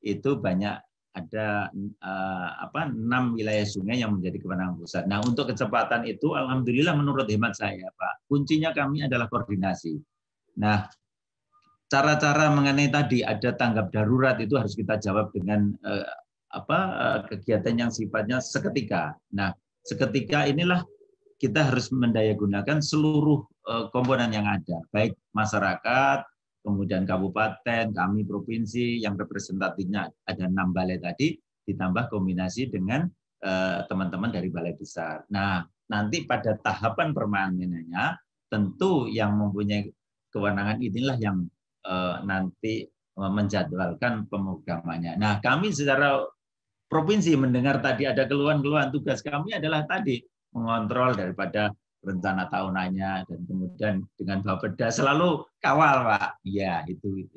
itu banyak ada 6 wilayah sungai yang menjadi kewenangan pusat. Nah, untuk kecepatan itu, alhamdulillah menurut hemat saya, Pak, kuncinya kami adalah koordinasi. Nah, cara-cara mengenai tadi ada tanggap darurat itu harus kita jawab dengan kegiatan yang sifatnya seketika. Nah, seketika inilah kita harus mendayagunakan seluruh komponen yang ada, baik masyarakat, kemudian kabupaten, kami provinsi yang representatifnya ada 6 balai tadi, ditambah kombinasi dengan teman-teman dari balai besar. Nah, nanti pada tahapan permainannya, tentu yang mempunyai kewenangan inilah yang nanti menjadwalkan pemrogramannya. Nah, kami secara provinsi mendengar tadi ada keluhan-keluhan, tugas kami adalah tadi mengontrol daripada rencana tahunannya dan kemudian dengan Bapeda selalu kawal, Pak. Ya, itu.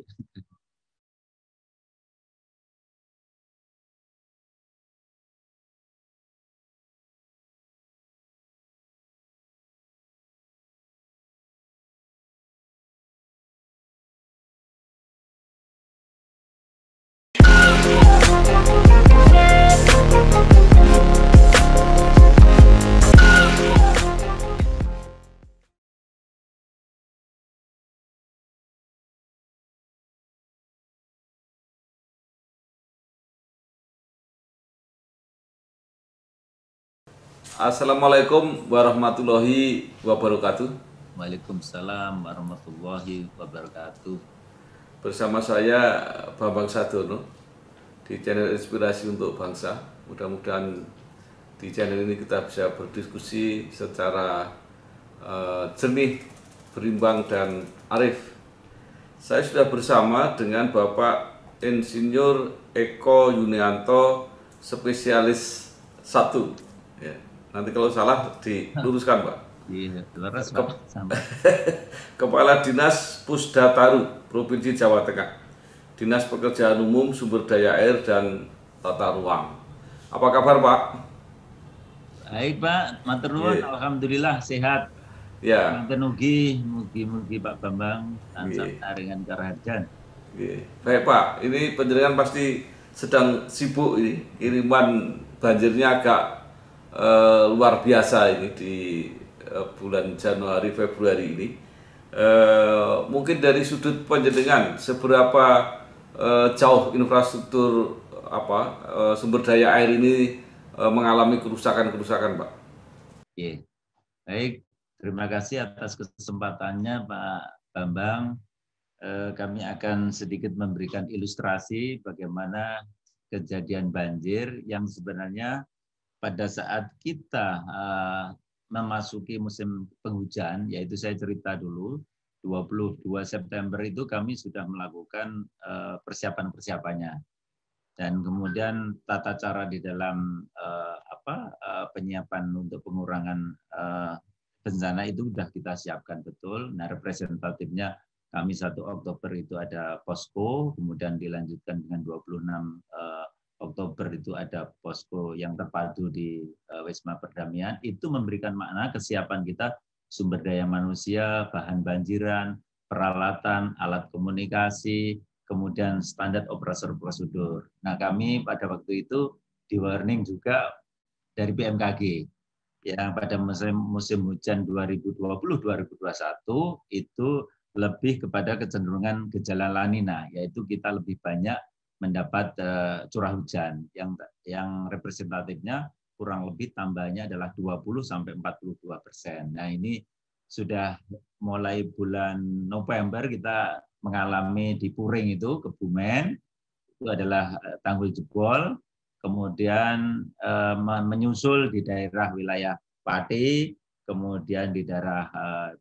Assalamualaikum warahmatullahi wabarakatuh. Waalaikumsalam warahmatullahi wabarakatuh. Bersama saya Bambang Sadono di channel Inspirasi untuk Bangsa. Mudah-mudahan di channel ini kita bisa berdiskusi secara jernih, berimbang, dan arif. Saya sudah bersama dengan Bapak Insinyur Eko Yunianto, spesialis 1. Ya. Nanti kalau salah diluruskan, Pak. Kepala Dinas Pusdataru Provinsi Jawa Tengah, Dinas Pekerjaan Umum, Sumber Daya Air, dan Tata Ruang. Apa kabar, Pak? Baik, Pak. Matur nuwun, alhamdulillah sehat. Ya. Mugi Pak Bambang tansah dengan karaharjan. Baik, Pak. Ini penjaringan pasti sedang sibuk ini. Kiriman banjirnya agak luar biasa ini di bulan Januari Februari ini. Mungkin dari sudut panjenengan, seberapa jauh infrastruktur sumber daya air ini mengalami kerusakan, Pak? Oke. Baik, terima kasih atas kesempatannya, Pak Bambang. Kami akan sedikit memberikan ilustrasi bagaimana kejadian banjir yang sebenarnya pada saat kita memasuki musim penghujan, yaitu saya cerita dulu, 22 September itu kami sudah melakukan persiapan-persiapannya. Dan kemudian tata cara di dalam penyiapan untuk pengurangan bencana itu sudah kita siapkan betul. Nah, representatifnya kami 1 Oktober itu ada posko, kemudian dilanjutkan dengan 26 Oktober itu ada posko yang terpadu di Wisma Perdamaian. Itu memberikan makna kesiapan kita sumber daya manusia, bahan banjiran, peralatan, alat komunikasi, kemudian standar operasi prosedur. Nah, kami pada waktu itu di warning juga dari BMKG yang pada musim hujan 2020-2021 itu lebih kepada kecenderungan gejala La Nina, yaitu kita lebih banyak mendapat curah hujan yang representatifnya kurang lebih tambahnya adalah 20-42%. Nah, ini sudah mulai bulan November kita mengalami di Puring itu, Kebumen, itu adalah tanggul jebol, kemudian menyusul di daerah wilayah Pati, kemudian di daerah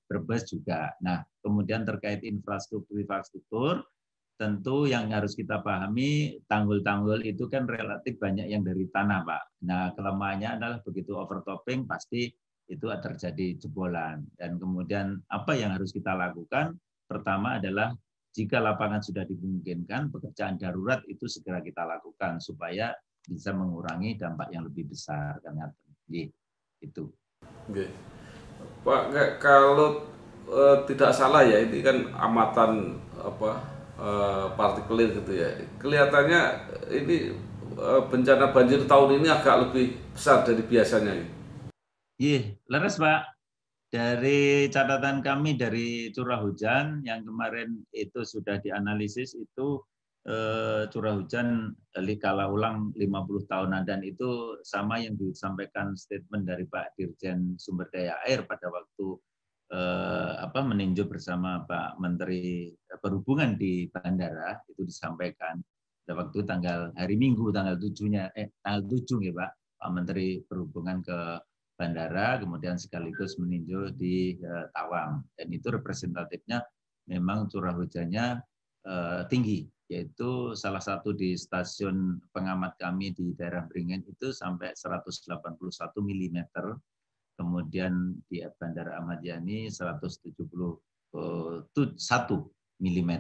Brebes juga. Nah, kemudian terkait infrastruktur, tentu yang harus kita pahami, tanggul-tanggul itu kan relatif banyak yang dari tanah, Pak. Nah, kelemahannya adalah begitu overtopping, pasti itu terjadi jebolan. Dan kemudian apa yang harus kita lakukan? Pertama adalah jika lapangan sudah dimungkinkan, pekerjaan darurat itu segera kita lakukan supaya bisa mengurangi dampak yang lebih besar. Karena itu. Oke. Pak, kalau tidak salah ya, ini kan amatan partikelir gitu ya. Kelihatannya ini bencana banjir tahun ini agak lebih besar dari biasanya. Iya, leres Pak. Dari catatan kami dari curah hujan yang kemarin itu sudah dianalisis itu curah hujan kala ulang 50 tahunan dan itu sama yang disampaikan statement dari Pak Dirjen Sumber Daya Air pada waktu meninjau bersama Pak Menteri Perhubungan di bandara itu disampaikan pada waktu hari Minggu tanggal 7-nya tanggal 7 ya Pak Menteri Perhubungan ke bandara, kemudian sekaligus meninjau di Tawang. Dan itu representatifnya memang curah hujannya tinggi, yaitu salah satu di stasiun pengamat kami di daerah Beringin itu sampai 181 mm, kemudian di Bandara Ahmad Yani 171 mm.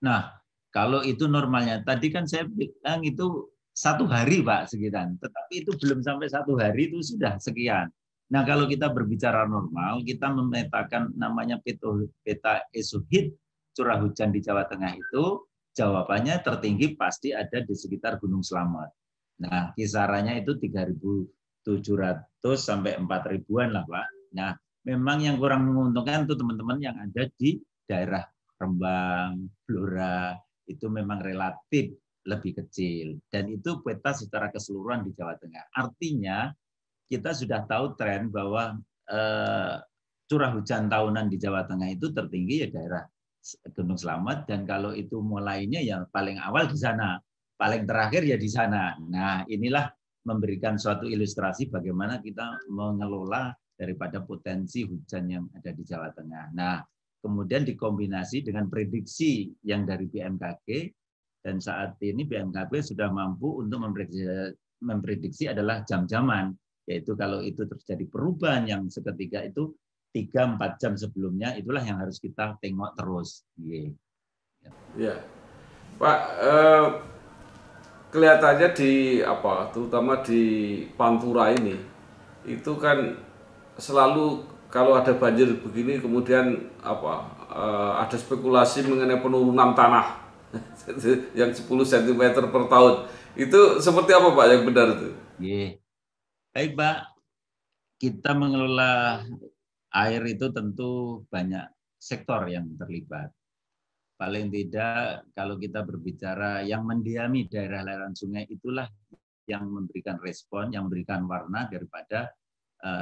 Nah, kalau itu normalnya, tadi kan saya bilang itu 1 hari Pak sekian, tetapi itu belum sampai 1 hari itu sudah sekian. Nah kalau kita berbicara normal, kita memetakan namanya peta ESUHID curah hujan di Jawa Tengah itu, jawabannya tertinggi pasti ada di sekitar Gunung Slamet. Nah kisarannya itu 3.700 sampai 4.000-an lah Pak. Nah memang yang kurang menguntungkan itu teman-teman yang ada di daerah Rembang, Blora, itu memang relatif lebih kecil. Dan itu peta secara keseluruhan di Jawa Tengah. Artinya kita sudah tahu tren bahwa curah hujan tahunan di Jawa Tengah itu tertinggi ya daerah Gunung Slamet, dan kalau itu mulainya ya paling awal di sana, paling terakhir ya di sana. Nah inilah memberikan suatu ilustrasi bagaimana kita mengelola daripada potensi hujan yang ada di Jawa Tengah. Nah kemudian dikombinasi dengan prediksi yang dari BMKG, dan saat ini BMKG sudah mampu untuk memprediksi adalah jam-jaman, yaitu kalau itu terjadi perubahan yang seketika itu 3-4 jam sebelumnya, itulah yang harus kita tengok terus. Ya, Pak, kelihatannya terutama di Pantura ini, itu kan selalu kalau ada banjir begini kemudian ada spekulasi mengenai penurunan tanah yang 10 cm per tahun. Itu seperti apa Pak yang benar itu? Baik Pak, kita mengelola air itu tentu banyak sektor yang terlibat. Paling tidak kalau kita berbicara yang mendiami daerah aliran sungai itulah yang memberikan respon, yang memberikan warna daripada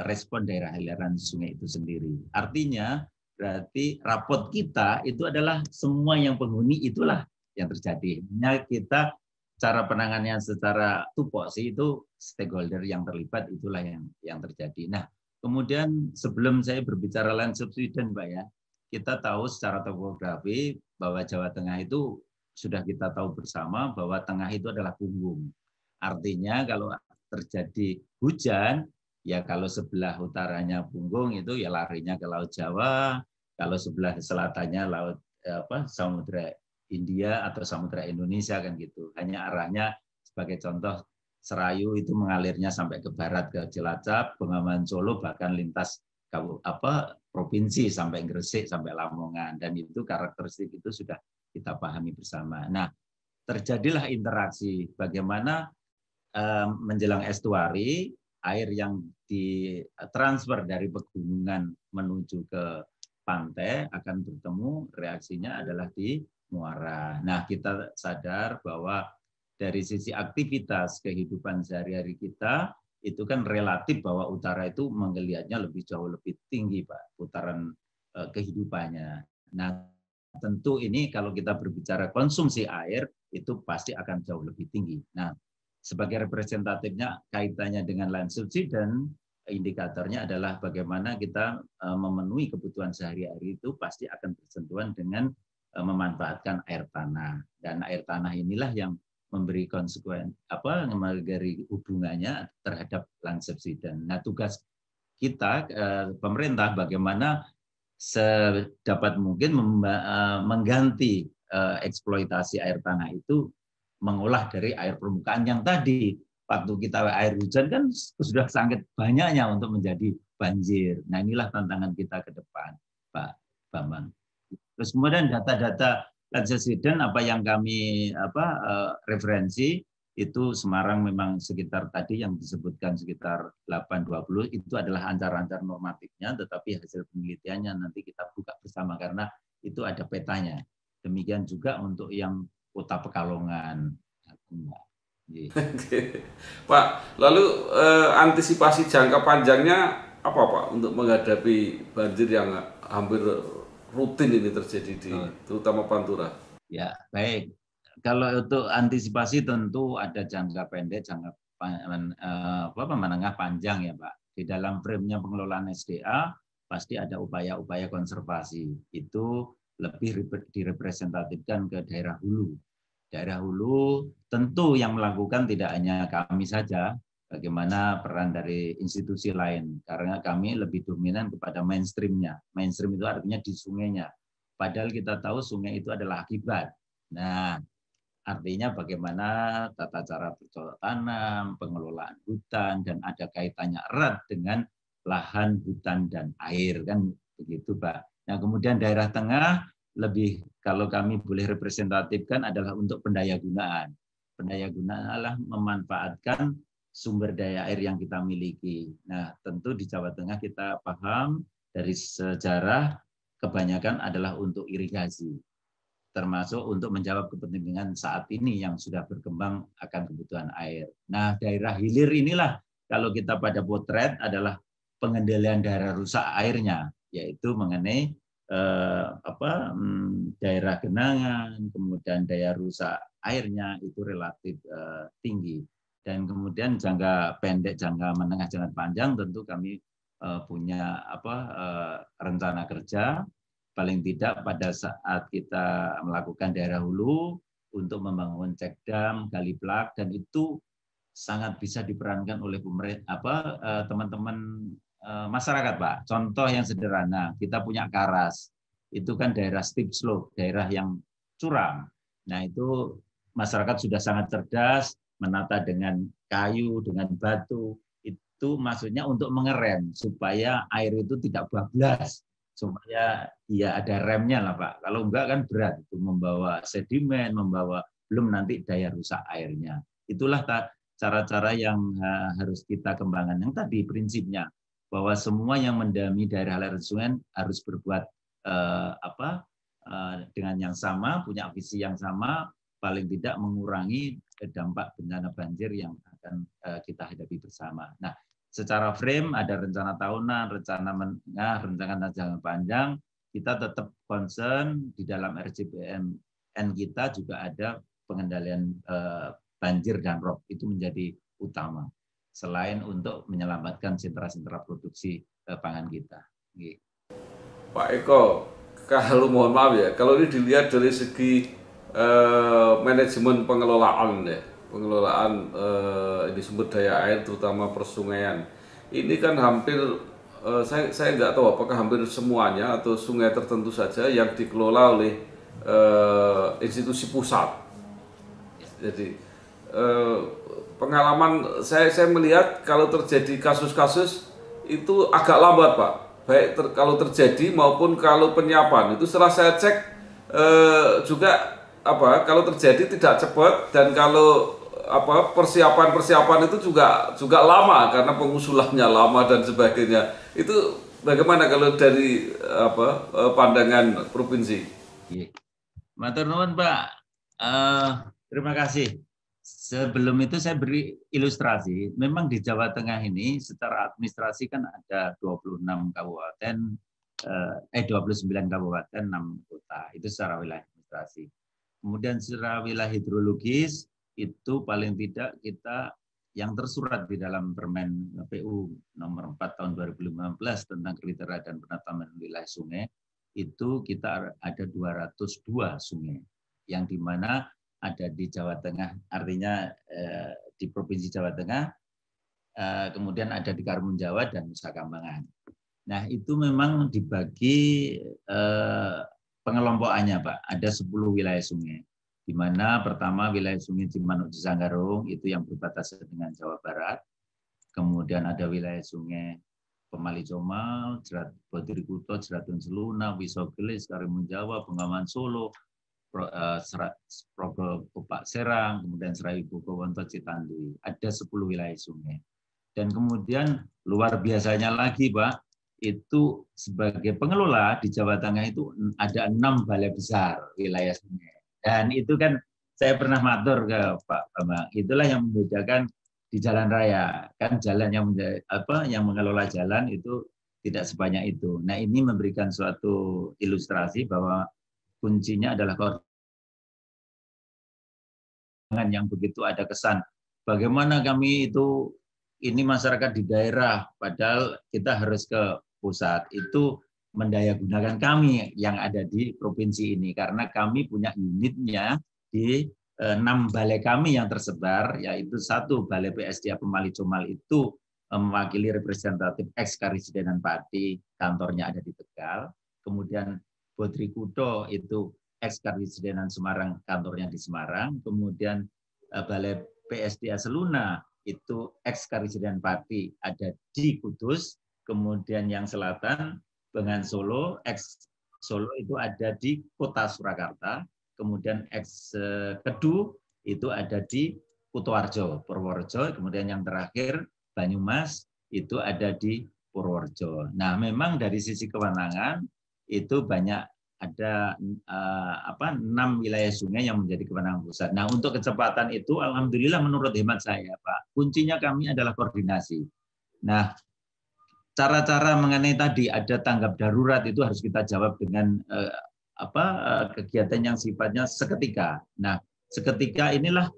respon daerah aliran sungai itu sendiri. Artinya berarti rapot kita itu adalah semua yang penghuni itulah yang terjadi. Hanya kita cara penanganannya secara tupoksi itu stakeholder yang terlibat itulah yang terjadi. Nah, kemudian sebelum saya berbicara land subsidence, Pak ya, kita tahu secara topografi bahwa Jawa Tengah itu sudah kita tahu bersama bahwa tengah itu adalah punggung. Artinya kalau terjadi hujan, ya kalau sebelah utaranya punggung itu ya larinya ke Laut Jawa, kalau sebelah selatannya Samudra India atau Samudra Indonesia kan gitu. Hanya arahnya sebagai contoh Serayu itu mengalirnya sampai ke barat ke Cilacap, Bengawan Solo bahkan lintas provinsi sampai Gresik sampai Lamongan, dan itu karakteristik itu sudah kita pahami bersama. Nah, terjadilah interaksi bagaimana menjelang estuari air yang ditransfer dari pegunungan menuju ke pantai akan bertemu, reaksinya adalah di muara. Nah, kita sadar bahwa dari sisi aktivitas kehidupan sehari-hari kita, itu kan relatif bahwa utara itu menggeliatnya lebih jauh lebih tinggi, Pak, putaran kehidupannya. Nah, tentu ini kalau kita berbicara konsumsi air, itu pasti akan jauh lebih tinggi. Nah, sebagai representatifnya kaitannya dengan land subsidence, indikatornya adalah bagaimana kita memenuhi kebutuhan sehari-hari itu pasti akan bersentuhan dengan memanfaatkan air tanah, dan air tanah inilah yang memberi memberi hubungannya terhadap land subsidence. Nah, tugas kita pemerintah bagaimana sedapat mungkin mengganti eksploitasi air tanah itu, mengolah dari air permukaan yang tadi waktu kita air hujan kan sudah sangat banyaknya untuk menjadi banjir. Nah, inilah tantangan kita ke depan, Pak Bambang. Terus kemudian data-data antecedent apa yang kami referensi itu Semarang memang sekitar tadi yang disebutkan sekitar 820 itu adalah ancar-ancar normatifnya, tetapi hasil penelitiannya nanti kita buka bersama karena itu ada petanya. Demikian juga untuk yang Kota Pekalongan. Pak, lalu antisipasi jangka panjangnya apa Pak untuk menghadapi banjir yang hampir rutin ini terjadi di terutama Pantura? Ya, baik. Kalau untuk antisipasi tentu ada jangka pendek, jangka menengah panjang ya Pak. Di dalam frame-nya pengelolaan SDA pasti ada upaya-upaya konservasi. Itu lebih direpresentatifkan ke daerah hulu. Daerah hulu tentu yang melakukan tidak hanya kami saja, bagaimana peran dari institusi lain. Karena kami lebih dominan kepada mainstream-nya. Mainstream itu artinya di sungainya. Padahal kita tahu sungai itu adalah akibat. Nah, artinya bagaimana tata cara bercocok tanam, pengelolaan hutan, dan ada kaitannya erat dengan lahan, hutan, dan air. Kan begitu, Pak. Nah, kemudian daerah tengah, lebih kalau kami boleh representatifkan adalah untuk pendayagunaan. Pendayagunaan adalah memanfaatkan sumber daya air yang kita miliki. Nah, tentu di Jawa Tengah kita paham dari sejarah kebanyakan adalah untuk irigasi, termasuk untuk menjawab kepentingan saat ini yang sudah berkembang akan kebutuhan air. Nah, daerah hilir inilah kalau kita pada potret adalah pengendalian daerah rusak airnya, yaitu mengenai daerah genangan, kemudian daya rusak airnya itu relatif tinggi. Dan kemudian jangka pendek, jangka menengah, jangka panjang tentu kami punya rencana kerja. Paling tidak pada saat kita melakukan daerah hulu untuk membangun cek dam, gali plak, dan itu sangat bisa diperankan oleh teman-teman masyarakat, Pak. Contoh yang sederhana, kita punya Karas, itu kan daerah steep slope, daerah yang curam. Nah, itu masyarakat sudah sangat cerdas, menata dengan kayu, dengan batu, itu maksudnya untuk mengerem supaya air itu tidak bablas, supaya ya ada remnya lah Pak. Kalau enggak kan berat itu membawa sedimen, membawa belum nanti daya rusak airnya. Itulah cara-cara yang harus kita kembangkan. Yang tadi prinsipnya bahwa semua yang mendami daerah aliran sungai harus berbuat dengan yang sama, punya visi yang sama, paling tidak mengurangi dampak bencana banjir yang akan kita hadapi bersama. Nah, secara frame ada rencana tahunan, rencana menengah, rencana jangka panjang. Kita tetap concern di dalam RJBMN kita juga ada pengendalian banjir dan rob, itu menjadi utama. Selain untuk menyelamatkan sentra-sentra produksi pangan kita. Pak Eko, kalau mohon maaf ya, kalau ini dilihat dari segi manajemen pengelolaan ya, pengelolaan ini sumber daya air terutama persungaian, ini kan hampir saya nggak tahu apakah hampir semuanya atau sungai tertentu saja yang dikelola oleh institusi pusat. Jadi pengalaman saya melihat kalau terjadi kasus-kasus itu agak lambat Pak, baik kalau terjadi maupun kalau penyiapan itu setelah saya cek juga kalau terjadi tidak cepat, dan kalau persiapan itu juga lama karena pengusulannya lama dan sebagainya. Itu bagaimana kalau dari pandangan provinsi? Matur nuwun Pak. Terima kasih. Sebelum itu saya beri ilustrasi. Memang di Jawa Tengah ini secara administrasi kan ada 26 kabupaten, 29 kabupaten, 6 kota. Itu secara wilayah administrasi. Kemudian secara wilayah hidrologis itu paling tidak kita yang tersurat di dalam Permen PU nomor 4 tahun 2015 tentang kriteria dan penataan wilayah sungai, itu kita ada 202 sungai yang dimana ada di Jawa Tengah, artinya di Provinsi Jawa Tengah, kemudian ada di Karimun Jawa dan Nusa Kambangan. Nah, itu memang dibagi pengelompokannya, Pak. Ada 10 wilayah sungai, di mana pertama wilayah sungai Cimanuk Cisanggarung itu yang berbatasan dengan Jawa Barat. Kemudian ada wilayah sungai Pemali Comal, Bodri Kuto, Jeratun Seluna, Wisogelis, Karimun Jawa, Bengawan Solo, Progo Bupak Serang, kemudian Serai Buko Wonto Citandui. Ada 10 wilayah sungai. Dan kemudian luar biasanya lagi, Pak, itu sebagai pengelola di Jawa Tengah itu ada 6 balai besar wilayah sungai. Dan itu kan saya pernah matur ke Pak Bambang, itulah yang membedakan di jalan raya. Kan jalan yang mengelola jalan itu tidak sebanyak itu. Nah, ini memberikan suatu ilustrasi bahwa kuncinya adalah koordinasi yang begitu ada kesan. Bagaimana kami itu ini masyarakat di daerah, padahal kita harus ke pusat. Itu mendayagunakan kami yang ada di provinsi ini, karena kami punya unitnya di 6 balai kami yang tersebar, yaitu 1 Balai PSDA Pemali Comal itu mewakili representatif ex-Karisidenan Pati, kantornya ada di Tegal. Kemudian Bodri Kuto itu ex-Karisidenan Semarang, kantornya di Semarang. Kemudian Balai PSDA Seluna itu ex-Karisidenan Pati ada di Kudus. Kemudian yang selatan Bengan Solo, ex Solo itu ada di Kota Surakarta. Kemudian ex Kedu itu ada di Kutoarjo, Purworejo. Kemudian yang terakhir Banyumas itu ada di Purworejo. Nah, memang dari sisi kewenangan itu banyak ada 6 wilayah sungai yang menjadi kewenangan pusat. Nah, untuk kecepatan itu, alhamdulillah menurut hemat saya, Pak, kuncinya kami adalah koordinasi. Nah, cara-cara mengenai tadi ada tanggap darurat itu harus kita jawab dengan kegiatan yang sifatnya seketika. Nah, seketika inilah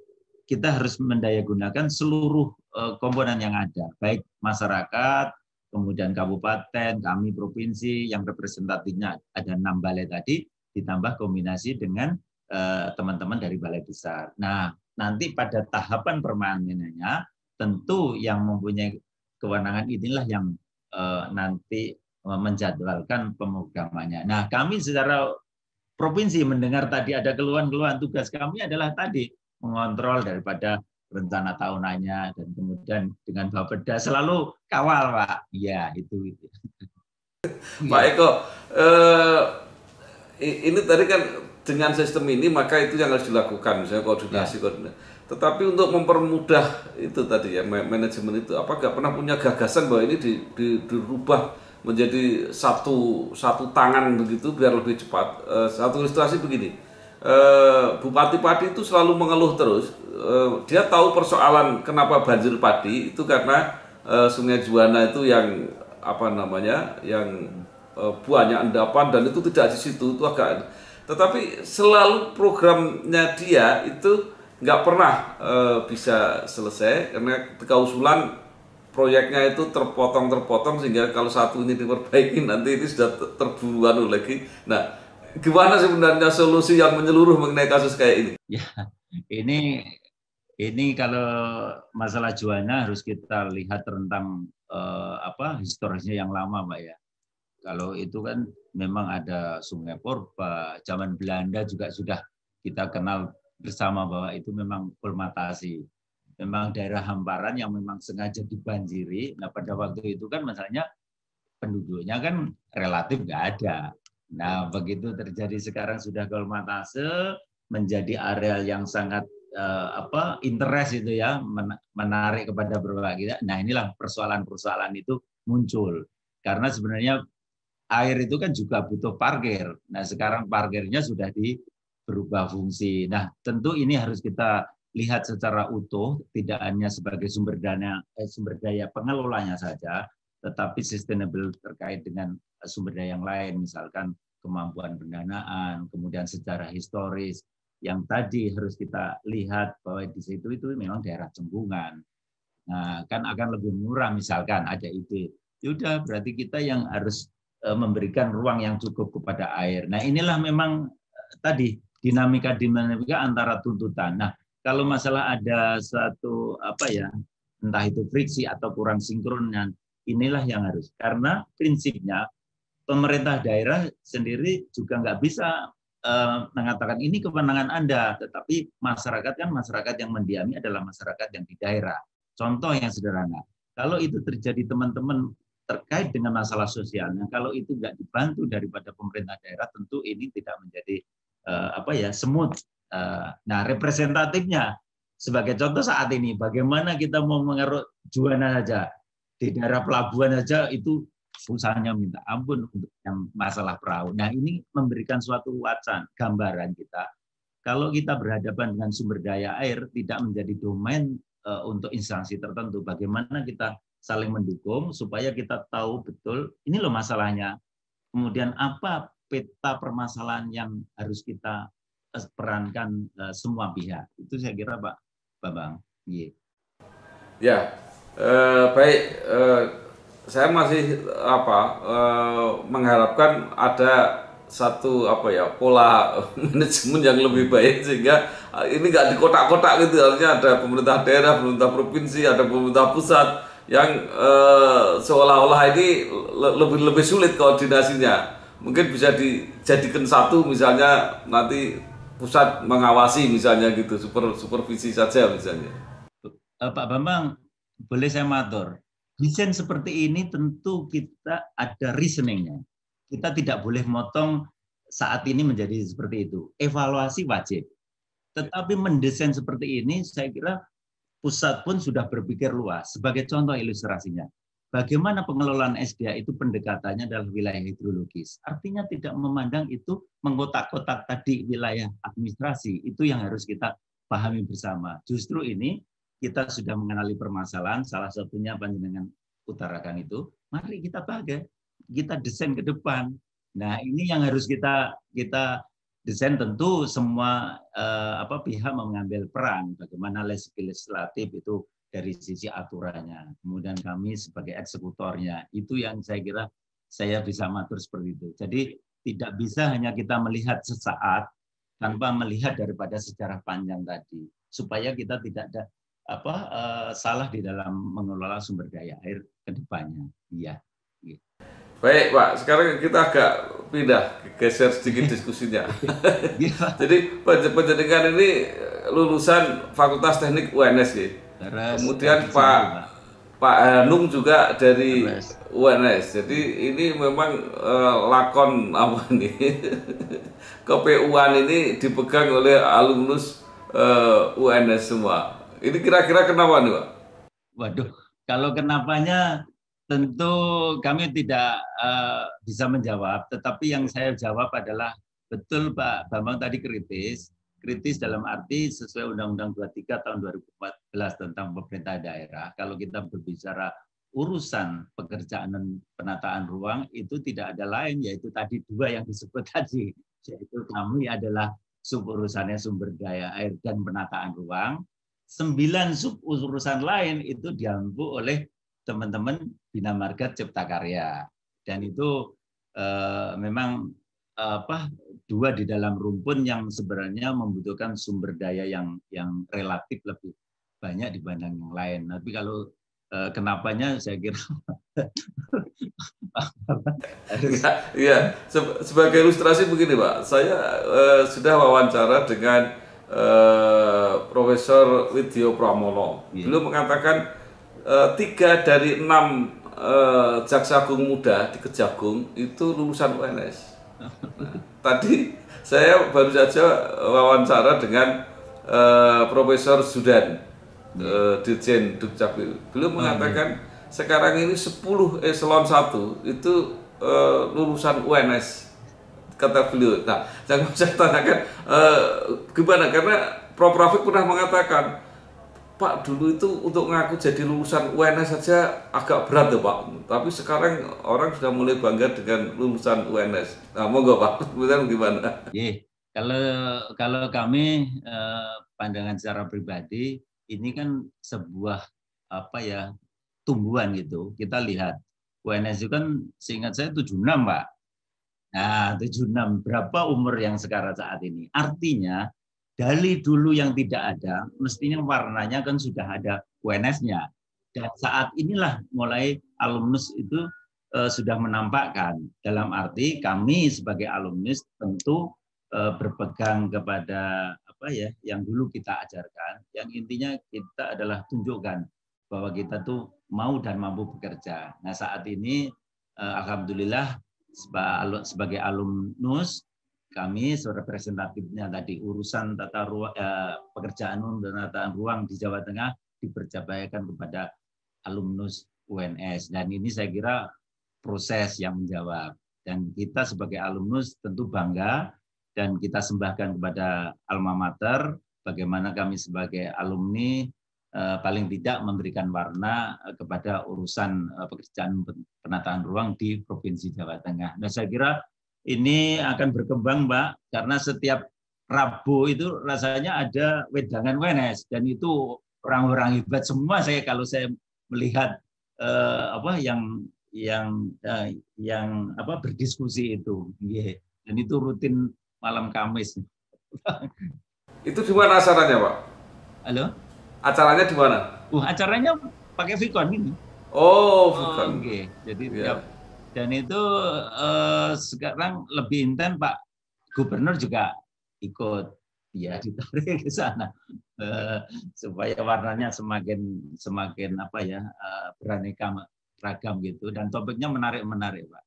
kita harus mendayagunakan seluruh komponen yang ada, baik masyarakat, kemudian kabupaten, kami provinsi yang representatifnya ada 6 balai tadi, ditambah kombinasi dengan teman-teman dari balai besar. Nah, nanti pada tahapan permainannya, tentu yang mempunyai kewenangan inilah yang nanti menjadwalkan pemrogramannya. Nah, kami secara provinsi mendengar tadi ada keluhan-keluhan, tugas kami adalah tadi mengontrol daripada rencana tahunannya dan kemudian dengan Bapeda selalu kawal, Pak. Ya, itu. Pak Eko, ini tadi kan dengan sistem ini maka itu yang harus dilakukan, misalnya koordinasi. Tetapi untuk mempermudah itu tadi ya manajemen itu, apa nggak pernah punya gagasan bahwa ini dirubah menjadi satu tangan begitu biar lebih cepat. Satu ilustrasi begini, Bupati Pati itu selalu mengeluh terus. Dia tahu persoalan kenapa banjir padi itu karena Sungai Juwana itu yang yang banyak endapan dan itu tidak di situ, itu agak. Tetapi selalu programnya dia itu nggak pernah bisa selesai karena ketika usulan proyeknya itu terpotong sehingga kalau satu ini diperbaiki nanti ini sudah terburuan lagi. Nah, gimana sebenarnya solusi yang menyeluruh mengenai kasus kayak ini? Ya, ini kalau masalah Juwana harus kita lihat tentang historisnya yang lama, Pak ya. Kalau itu kan memang ada Sungai Porba, zaman Belanda juga sudah kita kenal bersama bahwa itu memang kolmatasi. Memang daerah hamparan yang memang sengaja dibanjiri. Nah, pada waktu itu kan misalnya penduduknya kan relatif nggak ada. Nah, begitu terjadi sekarang sudah kolmatase, menjadi areal yang sangat interest itu ya, menarik kepada berbagai. Nah, inilah persoalan-persoalan itu muncul. Karena sebenarnya air itu kan juga butuh parkir. Nah, sekarang parkirnya sudah berubah fungsi. Nah, tentu ini harus kita lihat secara utuh, tidak hanya sebagai sumber daya pengelolanya saja, tetapi sustainable terkait dengan sumber daya yang lain, misalkan kemampuan pendanaan, kemudian sejarah historis, yang tadi harus kita lihat bahwa di situ itu memang daerah cempungan. Nah, kan akan lebih murah misalkan ada ide. Yaudah, berarti kita yang harus memberikan ruang yang cukup kepada air. Nah, inilah memang tadi dinamika antara tuntutan. Nah, kalau masalah ada satu entah itu friksi atau kurang sinkronnya, inilah yang harus. Karena prinsipnya pemerintah daerah sendiri juga nggak bisa mengatakan ini kewenangan Anda, tetapi masyarakat kan masyarakat yang mendiami adalah masyarakat yang di daerah. Contoh yang sederhana, kalau itu terjadi teman-teman terkait dengan masalah sosialnya, kalau itu nggak dibantu daripada pemerintah daerah, tentu ini tidak menjadi smooth. Nah, representatifnya sebagai contoh saat ini, bagaimana kita mau mengeruk Juwana saja di daerah pelabuhan saja itu susahnya minta ampun untuk yang masalah perahu. Nah, ini memberikan suatu wacana, gambaran kita. Kalau kita berhadapan dengan sumber daya air tidak menjadi domain untuk instansi tertentu, bagaimana kita saling mendukung supaya kita tahu betul ini loh masalahnya. Kemudian apa peta permasalahan yang harus kita perankan semua pihak. Itu saya kira Pak Bambang. Ya, baik. Saya masih mengharapkan ada satu pola manajemen yang lebih baik sehingga ini nggak di kotak-kotak gitu. Artinya ada pemerintah daerah, pemerintah provinsi, ada pemerintah pusat yang seolah-olah ini lebih sulit koordinasinya. Mungkin bisa dijadikan satu, misalnya nanti pusat mengawasi misalnya gitu, supervisi saja misalnya. Pak Bambang, boleh saya matur? Desain seperti ini tentu kita ada reasoningnya. Kita tidak boleh motong saat ini menjadi seperti itu. Evaluasi wajib. Tetapi mendesain seperti ini, saya kira pusat pun sudah berpikir luas. Sebagai contoh ilustrasinya, bagaimana pengelolaan SDA itu pendekatannya adalah wilayah hidrologis. Artinya tidak memandang itu mengkotak-kotak tadi wilayah administrasi. Itu yang harus kita pahami bersama. Justru ini kita sudah mengenali permasalahan, salah satunya panjenengan utarakan itu. Mari kita pakai. Kita desain ke depan. Nah, ini yang harus kita desain. Tentu semua pihak mengambil peran. Bagaimana legislatif itu dari sisi aturannya. Kemudian kami sebagai eksekutornya. Itu yang saya kira saya bisa matur seperti itu. Jadi tidak bisa hanya kita melihat sesaat tanpa melihat daripada sejarah panjang tadi. Supaya kita tidak ada salah di dalam mengelola sumber daya air ke depannya. Iya. Baik Pak, sekarang kita agak pindah, geser sedikit diskusinya. Jadi panjenengan ini lulusan Fakultas Teknik UNS ya. Kemudian Pak Hanung juga dari UNS. Jadi ini memang lakon apa nih? KPU-an ini dipegang oleh alumnus UNS semua. Ini kira-kira kenapa nih Pak? Waduh, kalau kenapanya tentu kami tidak bisa menjawab, tetapi yang saya jawab adalah betul Pak Bambang tadi kritis dalam arti sesuai Undang-Undang 23 tahun 2014 tentang pemerintah daerah. Kalau kita berbicara urusan pekerjaan dan penataan ruang itu tidak ada lain, yaitu tadi dua yang disebut tadi, yaitu kami adalah urusannya sumber daya air dan penataan ruang. 9 sub-urusan lain itu diampu oleh teman-teman Bina Marga Cipta Karya, dan itu memang dua di dalam rumpun yang sebenarnya membutuhkan sumber daya yang relatif lebih banyak dibanding yang lain. Tapi kalau kenapanya saya kira ya, sebagai ilustrasi begini Pak, saya sudah wawancara dengan Profesor Widyo Pramono. Beliau mengatakan 3 dari 6 jaksa agung muda di Kejagung itu lulusan UNS. Nah, tadi saya baru saja wawancara dengan Profesor Zudan, Dirjen Dukcapil. Beliau mengatakan sekarang ini 10 eselon 1 itu lulusan UNS, kata beliau. Nah, jangan saya tanyakan gimana, karena Prof. Rafiq pernah mengatakan, Pak, dulu itu untuk ngaku jadi lulusan UNS saja agak berat ya Pak. Tapi sekarang orang sudah mulai bangga dengan lulusan UNS. Nah, monggo Pak, kemudian gimana? Kalau kami pandangan secara pribadi, ini kan sebuah tumbuhan gitu. Kita lihat UNS itu kan seingat saya 76 Pak. Nah 76, berapa umur yang sekarang saat ini? Artinya dari dulu yang tidak ada, mestinya warnanya kan sudah ada UNS-nya. Dan saat inilah mulai alumnus itu sudah menampakkan. Dalam arti kami sebagai alumnus tentu berpegang kepada yang dulu kita ajarkan. Yang intinya kita adalah tunjukkan bahwa kita tuh mau dan mampu bekerja. Nah saat ini alhamdulillah sebagai alumnus kami representatifnya tadi urusan pekerjaan umum dan tata ruang di Jawa Tengah dipercayakan kepada alumnus UNS, dan ini saya kira proses yang menjawab, dan kita sebagai alumnus tentu bangga dan kita sembahkan kepada alma mater bagaimana kami sebagai alumni paling tidak memberikan warna kepada urusan pekerjaan penataan ruang di Provinsi Jawa Tengah. Nah saya kira ini akan berkembang, Mbak, karena setiap Rabu itu rasanya ada wedangan UNS, dan itu orang-orang hebat semua. Kalau saya melihat yang berdiskusi itu, dan itu rutin malam Kamis. Itu di mana acaranya, Pak? Halo? Acaranya di mana? Acaranya pakai Vicon ini. Oh, Vicon. Jadi dan itu sekarang lebih intens, Pak Gubernur juga ikut, ya ditarik ke sana supaya warnanya semakin beraneka ragam gitu, dan topiknya menarik Pak.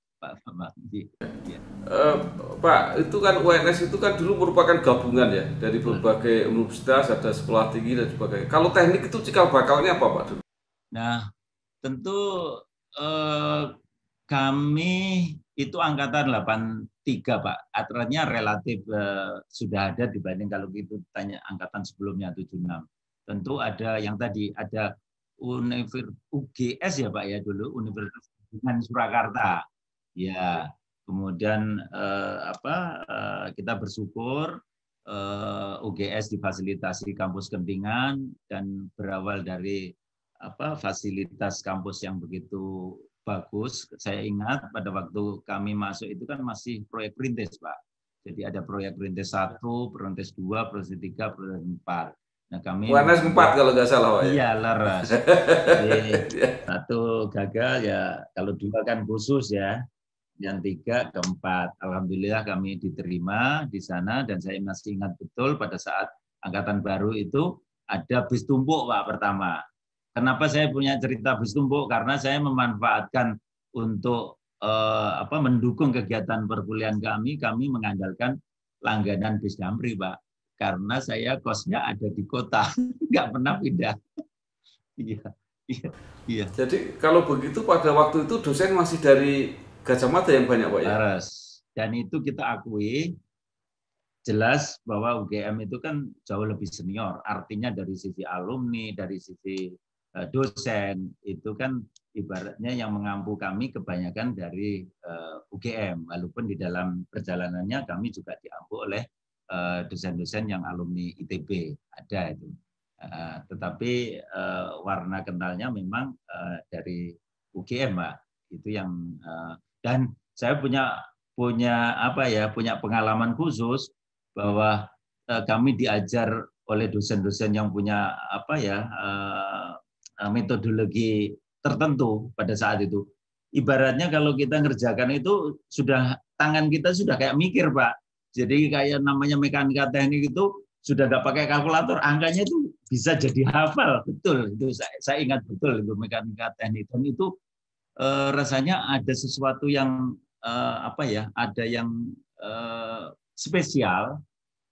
Pak, itu kan UNS itu kan dulu merupakan gabungan ya dari berbagai universitas, ada sekolah tinggi dan sebagainya. Kalau teknik itu cikal bakalnya apa, Pak? Nah, tentu kami itu angkatan 83, Pak. Aturannya relatif sudah ada dibanding kalau gitu tanya angkatan sebelumnya 76. Tentu ada yang tadi ada UGS ya Pak ya dulu, Universitas Gabungan Surakarta. Ya, kemudian kita bersyukur UGS difasilitasi kampus Kentingan, dan berawal dari fasilitas kampus yang begitu bagus. Saya ingat pada waktu kami masuk itu kan masih proyek perintis, Pak. Jadi ada proyek perintis 1, perintis 2, perintis 3, perintis 4. Nah, kami UNS 4 kalau nggak salah, Pak. Iya, laras. Jadi 1 gagal ya, kalau 2 kan khusus ya. Yang 3 ke 4. Alhamdulillah kami diterima di sana, dan saya masih ingat betul pada saat angkatan baru itu ada bis tumpuk, Pak, pertama. Kenapa saya punya cerita bis tumpuk? Karena saya memanfaatkan untuk mendukung kegiatan perkuliahan kami mengandalkan langganan bis Damri, Pak. Karena saya kosnya ada di kota, nggak pernah pindah. Iya. Jadi kalau begitu pada waktu itu dosen masih dari Gajah Mada yang banyak, Pak ya? Dan itu kita akui jelas bahwa UGM itu kan jauh lebih senior. Artinya dari sisi alumni, dari sisi dosen, itu kan ibaratnya yang mengampu kami kebanyakan dari UGM, walaupun di dalam perjalanannya kami juga diampu oleh dosen-dosen yang alumni ITB, ada itu. Tetapi warna kentalnya memang dari UGM, Pak. Itu yang dan saya punya pengalaman khusus bahwa kami diajar oleh dosen-dosen yang punya metodologi tertentu pada saat itu. Ibaratnya kalau kita ngerjakan itu sudah tangan kita sudah kayak mikir, Pak. Jadi kayak namanya mekanika teknik itu sudah nggak pakai kalkulator, angkanya itu bisa jadi hafal. Betul, itu saya ingat betul itu mekanika teknik, dan itu rasanya ada sesuatu yang ada yang spesial.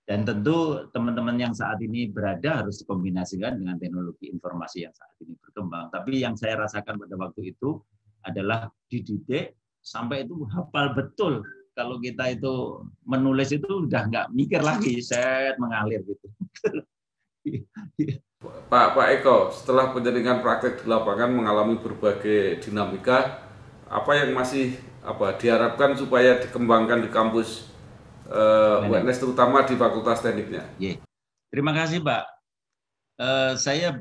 Dan tentu teman-teman yang saat ini berada harus dikombinasikan dengan teknologi informasi yang saat ini berkembang. Tapi yang saya rasakan pada waktu itu adalah dididik sampai itu hafal betul. Kalau kita itu menulis itu udah nggak mikir lagi, set mengalir gitu. Pak Eko, setelah penjaringan praktek di lapangan mengalami berbagai dinamika, apa yang masih diharapkan supaya dikembangkan di kampus UNS, terutama di Fakultas Tekniknya? Terima kasih, Pak. Saya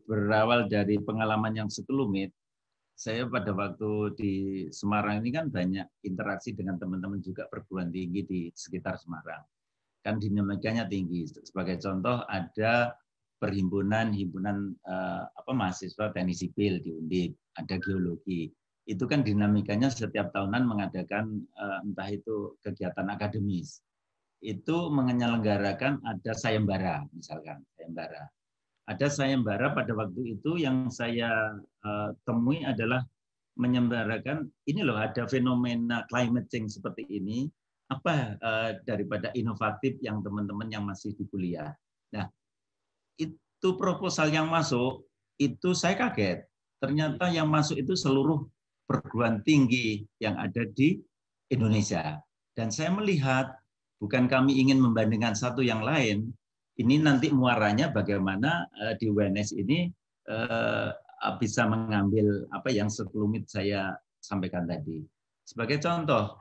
berawal dari pengalaman yang sekelumit. Saya pada waktu di Semarang ini kan banyak interaksi dengan teman-teman juga perguruan tinggi di sekitar Semarang. Kan dinamikanya tinggi. Sebagai contoh ada perhimpunan mahasiswa teknik sipil di Undip, ada geologi. Itu kan dinamikanya setiap tahunan mengadakan entah itu kegiatan akademis. Itu menyelenggarakan ada sayembara, misalkan sayembara. ada sayembara pada waktu itu yang saya temui adalah menyembarakan ini loh, ada fenomena climate change seperti ini, apa daripada inovatif yang teman-teman yang masih di kuliah. Nah, itu proposal yang masuk itu saya kaget. Ternyata yang masuk itu seluruh perguruan tinggi yang ada di Indonesia. Dan saya melihat bukan kami ingin membandingkan satu yang lain, ini nanti muaranya bagaimana di UNS ini bisa mengambil apa yang sekelumit saya sampaikan tadi. Sebagai contoh,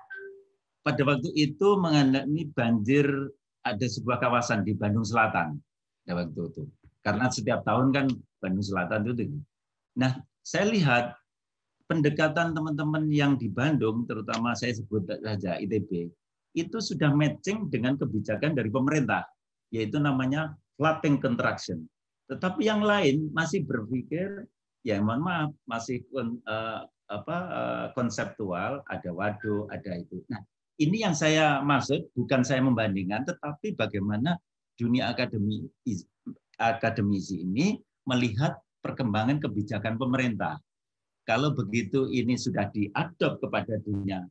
pada waktu itu mengenai banjir ada sebuah kawasan di Bandung Selatan pada waktu itu. Karena setiap tahun kan Bandung Selatan itu tinggi. Nah, saya lihat pendekatan teman-teman yang di Bandung, terutama saya sebut saja ITB, itu sudah matching dengan kebijakan dari pemerintah, yaitu namanya flooding contraction. Tetapi yang lain masih berpikir, ya mohon maaf, masih konseptual, ada waduk, ada itu. Nah, ini yang saya maksud, bukan saya membandingkan, tetapi bagaimana dunia akademisi ini melihat perkembangan kebijakan pemerintah. Kalau begitu ini sudah diadop kepada dunia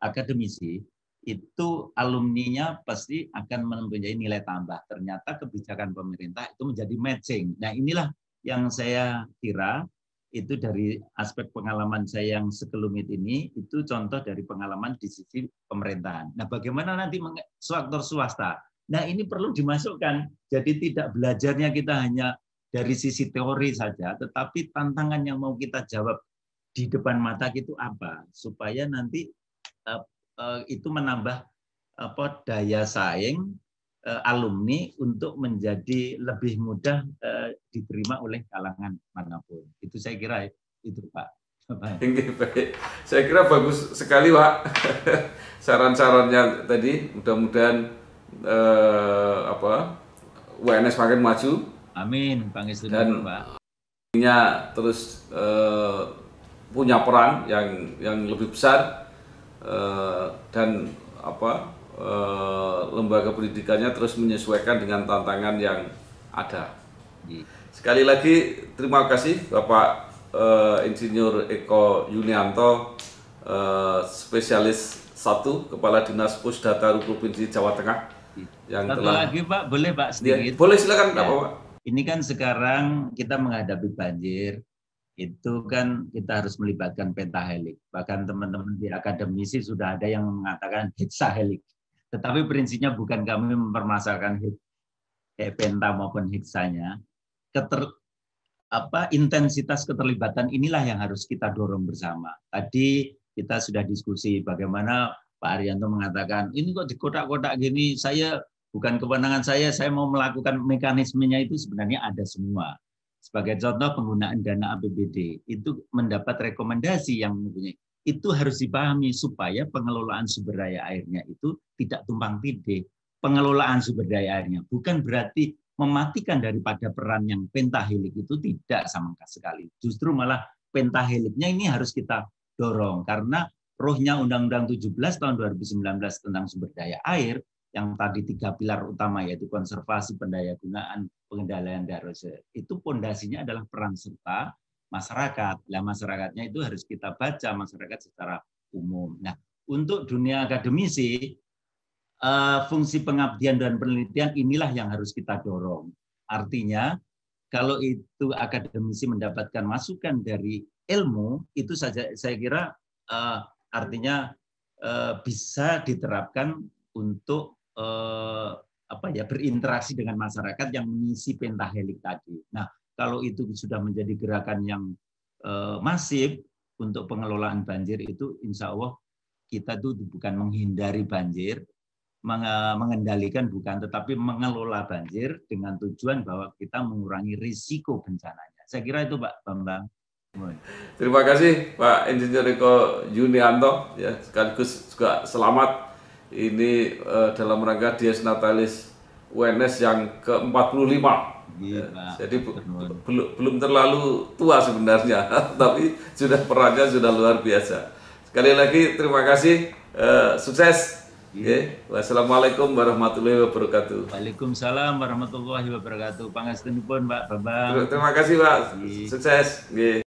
akademisi, itu alumninya pasti akan mempunyai nilai tambah. Ternyata kebijakan pemerintah itu menjadi matching. Nah, inilah yang saya kira itu dari aspek pengalaman saya yang sekelumit ini, itu contoh dari pengalaman di sisi pemerintahan. Nah, bagaimana nanti sektor swasta? Nah, ini perlu dimasukkan. Jadi tidak belajarnya kita hanya dari sisi teori saja, tetapi tantangan yang mau kita jawab di depan mata itu apa, supaya nanti itu menambah daya saing alumni untuk menjadi lebih mudah diterima oleh kalangan manapun. Itu saya kira itu Pak. Baik. Saya kira bagus sekali Pak saran-sarannya tadi. Mudah-mudahan UNS makin maju. Amin, dan Pak. Terus punya peran yang lebih besar dan lembaga pendidikannya terus menyesuaikan dengan tantangan yang ada. Sekali lagi terima kasih Bapak Insinyur Eko Yunianto, spesialis 1 Kepala Dinas Pusdata Provinsi Jawa Tengah. Yang telah lagi Pak, boleh Pak sedikit? Ya, boleh silakan ya. Pak. Ini kan sekarang kita menghadapi banjir, itu kan kita harus melibatkan pentahelik. Bahkan teman-teman di akademisi sudah ada yang mengatakan hexahelik. Tetapi prinsipnya bukan kami mempermasalahkan penta maupun hexanya. Intensitas keterlibatan inilah yang harus kita dorong bersama. Tadi kita sudah diskusi bagaimana Pak Arianto mengatakan, ini kok di kotak-kotak gini, bukan kewenangan saya mau melakukan mekanismenya, itu sebenarnya ada semua. Sebagai contoh penggunaan dana APBD, itu mendapat rekomendasi yang mempunyai. Itu harus dipahami supaya pengelolaan sumber daya airnya itu tidak tumpang tindih. Pengelolaan sumber daya airnya bukan berarti mematikan daripada peran yang pentahelik, itu tidak sama sekali. Justru malah pentaheliknya ini harus kita dorong, karena rohnya Undang-Undang 17 tahun 2019 tentang sumber daya air, yang tadi 3 pilar utama, yaitu konservasi, pendayagunaan, pengendalian daerah, itu pondasinya adalah peran serta masyarakat. Nah, masyarakatnya itu harus kita baca masyarakat secara umum. Nah, untuk dunia akademisi, fungsi pengabdian dan penelitian inilah yang harus kita dorong. Artinya, kalau itu akademisi mendapatkan masukan dari ilmu, itu saja saya kira artinya bisa diterapkan untuk berinteraksi dengan masyarakat yang mengisi pentahelik tadi. Nah, kalau itu sudah menjadi gerakan yang masif untuk pengelolaan banjir, itu insya Allah kita tuh bukan menghindari banjir, mengendalikan bukan, tetapi mengelola banjir dengan tujuan bahwa kita mengurangi risiko bencananya. Saya kira itu Pak Bambang. Terima kasih Pak Insinyur Eko Yunianto, ya, sekaligus juga selamat ini dalam rangka Dies Natalis UNS yang ke-45. Ya, jadi belum terlalu tua sebenarnya, tapi perannya sudah luar biasa. Sekali lagi terima kasih, sukses Oke, wassalamualaikum warahmatullahi wabarakatuh. Waalaikumsalam warahmatullahi wabarakatuh. Pangastenipun Pak Bambang. Terima kasih Pak, Nggih. sukses. Nggih.